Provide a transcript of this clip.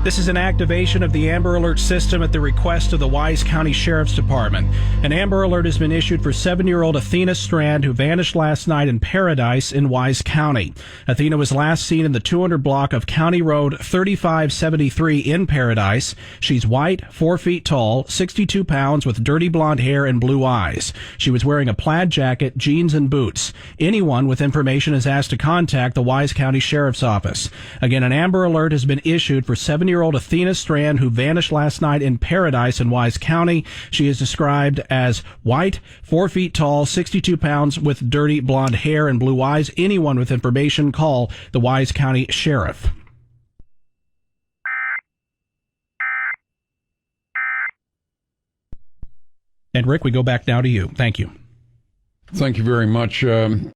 This is an activation of the Amber Alert system at the request of the Wise County Sheriff's Department. An Amber Alert has been issued for 7-year-old ATHENA STRAND, who vanished last night in Paradise in Wise County. ATHENA was last seen in the 200 block of County Road 3573 in Paradise. She's white, 4 feet tall, 62 pounds, with dirty blonde hair and blue eyes. She was wearing a plaid jacket, jeans, and boots. Anyone with information is asked to contact the Wise County Sheriff's Office. Again, an Amber Alert has been issued for 7-year-old ATHENA STRAND, who vanished last night in Paradise in Wise County. She is described as white, 4 feet tall, 62 pounds, with dirty blonde hair and blue eyes. Anyone with information, call the Wise County Sheriff. And Rick, we go back now to you. Thank you. Thank you very much.